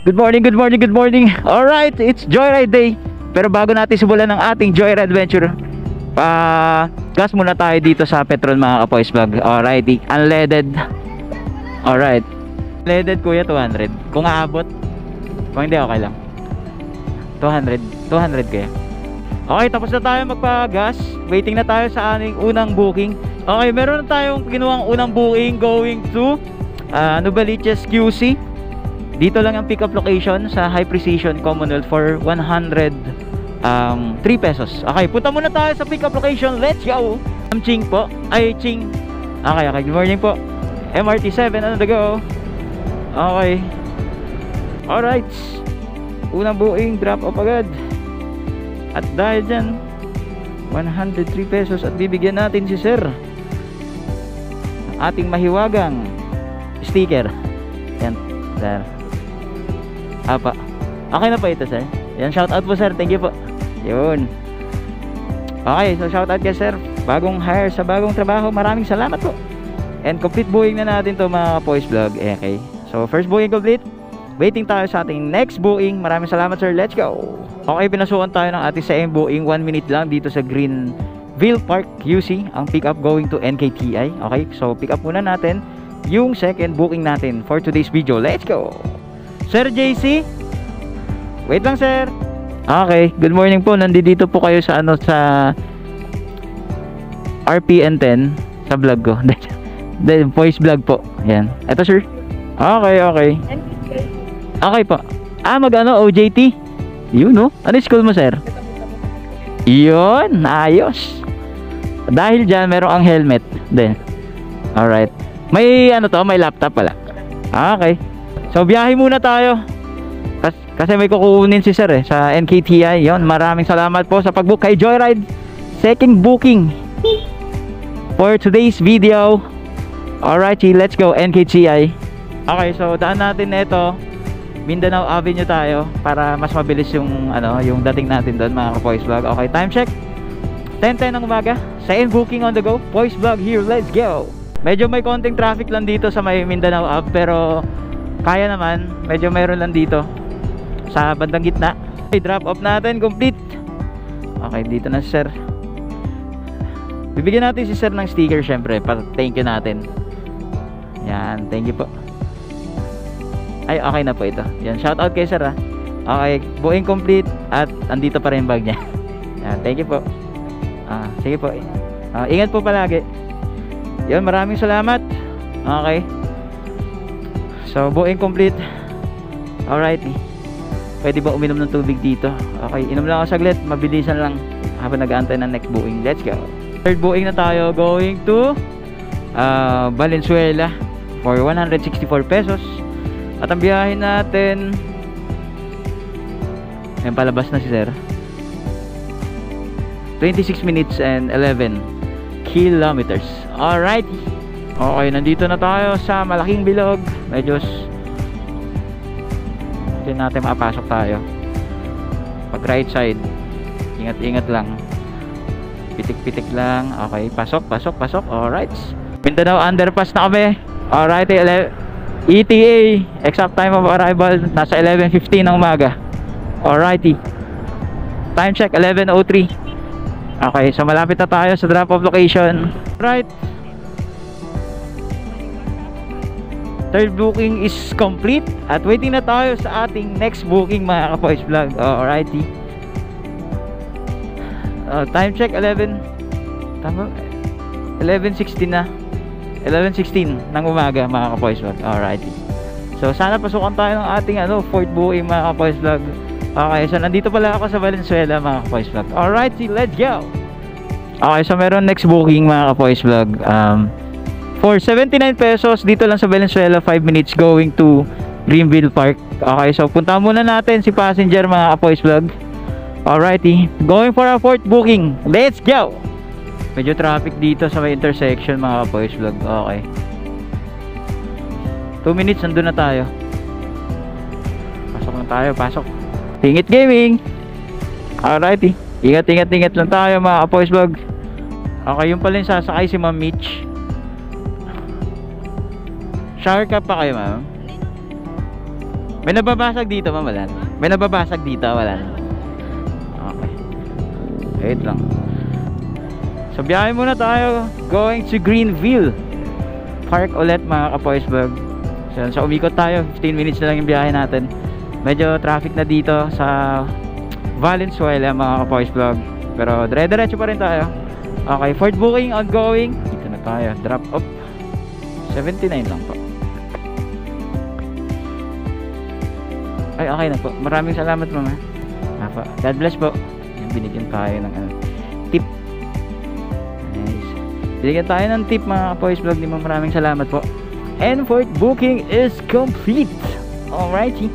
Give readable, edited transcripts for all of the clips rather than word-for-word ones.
Good morning, good morning, good morning. Alright, it's Joyride Day. Pero bago natin simulan ng ating Joyride Adventure, gas muna tayo dito sa Petron mga Kapoys Vlog. Alrighty, unleaded. Alright, unleaded kuya 200. Kung aabot, kung hindi okay lang 200 kaya. Okay, tapos na tayo magpa-gas. Waiting na tayo sa aming unang booking. Okay, meron na tayong ginuwang unang booking going to Novaliches QC. Dito lang ang pick-up location sa High Precision Commonwealth for 103 pesos. Okay, punta muna tayo sa pick-up location. Let's go! I'm Ching po. Ay, Ching. Okay, good morning po. MRT7 on the go. Okay. Alright. Unang buing, drop off agad. At dahil dyan, 103 pesos at bibigyan natin si Sir ating mahiwagang sticker. Yan, Sir. Apa. Okay na pa ito, Sir. Yan, shout out po, Sir. Thank you po. Yun. Okay, so shout out kay Sir. Bagong hire sa bagong trabaho. Maraming salamat po. And complete buhing na natin to mga Kapoys Vlog. Okay. So first buhing complete. Waiting tayo sa ating next buhing. Maraming salamat, Sir. Let's go. Okay, pinasukan tayo ng ating second buhing. 1 minute lang dito sa Greenville Park QC. Ang pick up going to NKTI. Okay, so pick up muna natin yung second booking natin for today's video. Let's go. Sir JC, wait lang, Sir. Okay, good morning po. Nandito po kayo sa sa RPN 10 sa vlog ko. The voice vlog po. Yan. Ito, Sir. Okay, okay. Okay po. OJT. Yun, no? Ano school mo, Sir? Yun, ayos. Dahil dyan, meron ang helmet. Then, alright. May may laptop pala. Okay. So biyahe muna tayo. Kasi may kukunin si Sir sa NKTI. Yon, maraming salamat po sa pag-book kay Joyride. Second booking for today's video. Alright, let's go NKTI. Okay, so daan natin na ito. Mindanao Avenue tayo para mas mabilis yung yung dating natin doon mga Kapoys Vlog. Okay, time check. 10:10 ng umaga. Second booking on the go. Poys Vlog here. Let's go. Medyo may konting traffic lang dito sa may Mindanao Ave, pero kaya naman, medyo mayroon lang dito sa bandang gitna. Okay, drop off natin, complete. Okay, dito na si Sir. Bibigyan natin si Sir ng sticker syempre, para thank you natin. Yan, thank you po. Ay, okay na po ito. Yan, shout out kay Sir ha. Okay, buing complete at andito pa rin yung bag niya. Yan, thank you po. Sige po. Ingat po palagi. Yan, maraming salamat. Okay. So, buing complete. Alright. Pwede ba uminom ng tubig dito? Okay, inom lang ako saglit. Mabilisan lang habang nag-aantay ng next buing. Let's go. Third buing na tayo. Going to Valenzuela for 164 pesos. At ang biyahe natin, ayan, palabas na si Sir. 26 minutes and 11 kilometers. Alright. Okay, nandito na tayo sa Malaking Bilog. Medyo hindi natin makapasok tayo. Pag right side, ingat-ingat lang. Pitik-pitik lang. Okay, pasok. Alright. Mindanao underpass na kami. Alright, ETA, exact time of arrival, nasa 11:15 ng umaga. Alrighty. Time check, 11:03. Okay, so malapit na tayo sa drop-off location. Right. Third booking is complete. At waiting na tayo sa ating next booking mga Kapoys Vlog. Alrighty. Time check, 11. Tama? 11:16 na. 11:16 ng umaga mga Kapoys Vlog. Alrighty. So sana pasukan tayo ng ating fourth booking mga Kapoys Vlog. Okay, so nandito pala ako sa Valenzuela mga Kapoys Vlog. Alright, let's go. Okay, so meron next booking mga Kapoys Vlog. For 79 pesos dito lang sa Valenzuela, 5 minutes going to Greenville Park. Okay, so punta muna natin si passenger mga Kapoys Vlog. Alrighty, going for our fourth booking. Let's go. Medyo traffic dito sa may intersection mga Kapoys Vlog. Okay, 2 minutes nandun na tayo. Pasok na tayo, pasok. Tingit Gaming. Alrighty. Ingat lang tayo mga Kapoys Vlog. Okay, yung pala yung sasakay si Ma'am Mitch. Shower cap pa kayo, ma'am? May nababasag dito, ma'am, wala. May nababasag dito, wala. Okay. Wait lang. So biyahe muna tayo, going to Greenville Park ulit mga ka-Boys Vlog. So umikot tayo, 15 minutes na lang yung biyahe natin. Medyo traffic na dito sa Valenzuela mga ka-Boys Vlog, pero dire-diretso pa rin tayo. Okay, Ford booking ongoing. Dito na tayo, drop off 79 lang po. Ay, okay na po, maraming salamat mama. God bless po. Yan, binigyan tayo ng tip. Nice. Binigyan tayo ng tip mga ka-Boys Vlog. Maraming salamat po. And Ford booking is complete. Alrighty.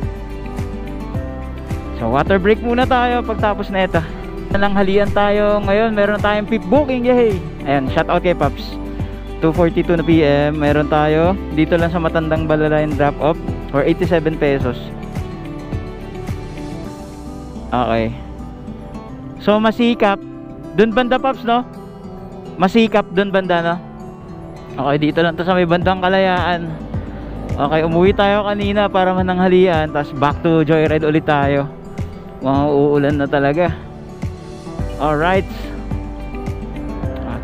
So water break muna tayo pagtapos na ito. Nanghalian tayo ngayon. Meron tayong PIP booking. Yay! Ayan, shout out kay Pops. 2:42 na PM. Meron tayo dito lang sa Matandang Balalayan drop off for 87 pesos. Okay. So masikap dun banda Pops, no? Masikap dun banda, no? Okay, dito lang to sa may bandang Kalayaan. Okay, umuwi tayo kanina para mananghalian, tapos back to Joyride ulit tayo. Uulan na talaga. Alright,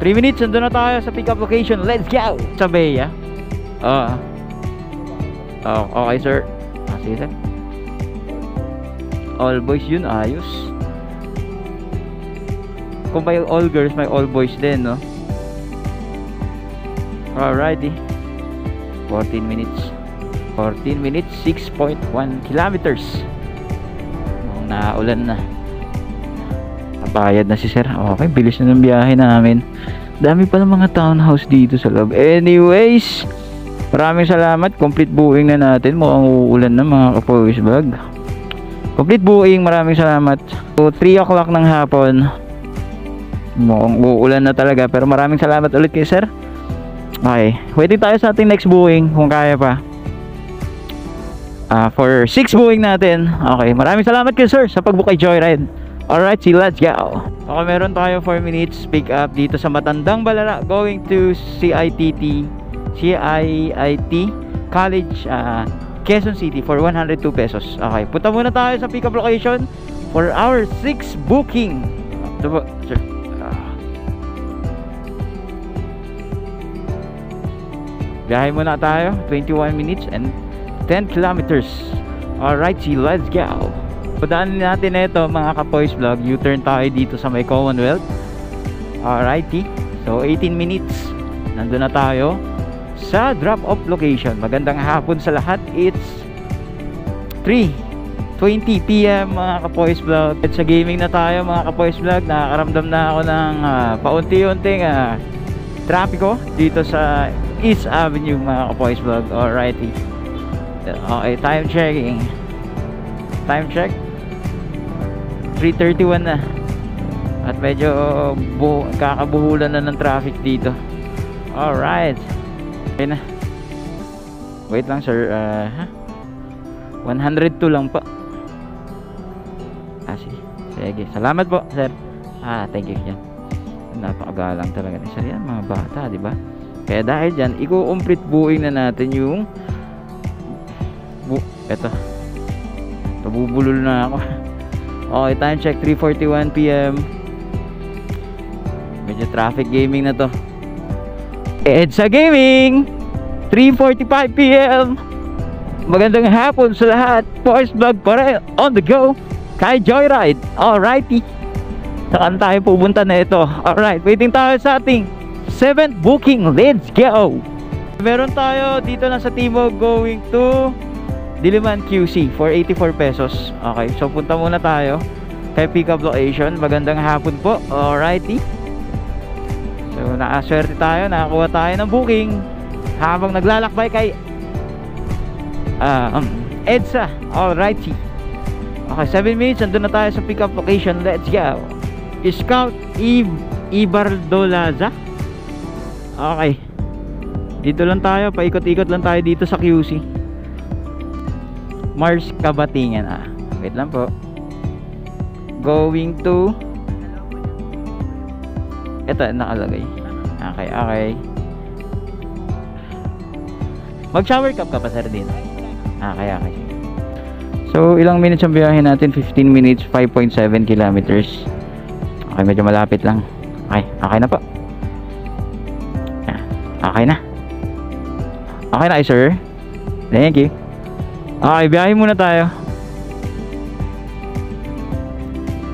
3 minutes, nandun na tayo sa pick up location. Let's go! Sa Bay, ah. Okay sir. Sige sir. All boys yun, ayos. Kung may all girls, may all boys din, no? Alrighty. 14 minutes. 6.1 kilometers. Naulan na. Nabayad na si sir. Okay, bilis na ng biyahe namin. Dami pa ng mga townhouse dito sa loob. Anyways, maraming salamat. Complete booking na natin. Mukhang uulan na mga ka-Boys Vlog. Complete booking. Maraming salamat. So, 3 o'clock ng hapon. Mukhang uulan na talaga. Pero maraming salamat ulit kay sir. Okay, waiting tayo sa ating next booking kung kaya pa. For 6 booking natin. Okay, maraming salamat kay sir sa pagbook kay Joyride. Alright, see, let's go. Okay, meron tayo 4 minutes pick up dito sa Matandang Balala going to CIT College, Quezon City for 102 pesos. Okay, punta muna tayo sa pick up location for our 6 booking. Ito po, sir. Biyahe muna tayo, 21 minutes and 10 kilometers. Alright, see, let's go. Padaanin natin ito mga ka-Boys Vlog. U-turn tayo dito sa may Commonwealth. Alrighty. So 18 minutes, nandun na tayo sa drop-off location. Magandang hapon sa lahat. It's 3:20 PM mga ka-Boys Vlog. At sa gaming na tayo mga ka-Boys Vlog. Nakakaramdam na ako ng paunti-unting trapiko dito sa East Avenue mga ka-Boys Vlog. Alrighty. Okay, time checking. Time check 3:31 na. At medyo kakabuhulan na ng traffic dito. Alright. Okay na. Wait lang sir. 102 lang po. Sige. Salamat po sir. Thank you yan. Napakagalang talaga ni sir yan mga bata, di ba? Kaya dahil dyan, i-complete buuing na natin yung eto. Nabubulol na ako. Okay, time check 3:41 PM. Medyo traffic gaming na to. EDSA Gaming 3:45 PM. Magandang hapon sa lahat. Boys Vlog pa rin on the go kay Joyride. Alrighty. Saan tayo pupunta na ito? Alright, waiting tayo sa ating 7th booking. Let's go. Meron tayo dito na sa Timog going to Diliman QC for 84 pesos. Okay, so punta muna tayo kay pick up location. Magandang hapon po. Alrighty. So nakaswerte tayo, nakakuha tayo ng booking habang naglalakbay kay EDSA. Alrighty. Okay, 7 minutes, andun na tayo sa pick up location. Let's go. Scout Ibardolaza. Okay, dito lang tayo, paikot-ikot lang tayo dito sa QC. Mars Kabatingan. Wait lang po. Going to ito nakalagay. Okay. Mag shower cup ka pa sir din. Okay. So, ilang minutes ang biyahe natin? 15 minutes, 5.7 kilometers. Okay, medyo malapit lang. Okay, okay na po. Okay na. Okay na, sir. Thank you. Okay, biyahe muna tayo.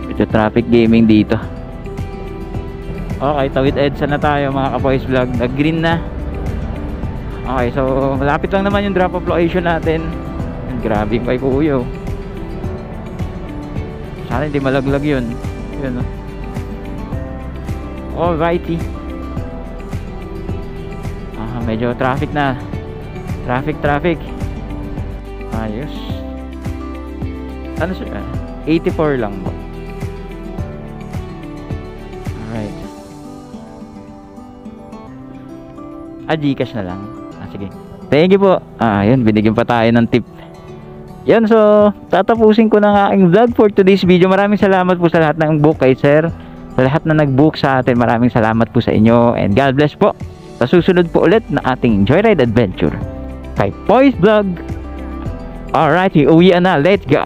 Medyo traffic gaming dito. Okay, tawid EDSA na tayo mga ka-boys vlog. Nag-green na. Okay, so malapit lang naman yung drop-off location natin. Grabe kay kuya. Sana hindi malaglag yun. Yun, oh. Alrighty. Medyo traffic na. Traffic. Ayos. Ano siya? 84 lang po. Alright. Gcash na lang. Sige. Thank you po. Yun, binigyan pa tayo ng tip. Yan, so tatapusin ko na ang aking vlog for today's video. Maraming salamat po sa lahat ng book kay sir. Sa lahat na nag-book sa atin, maraming salamat po sa inyo. And God bless po. Sa susunod po ulit na ating Joyride Adventure kay Boys Vlog. Alright, uwi na. Let's go.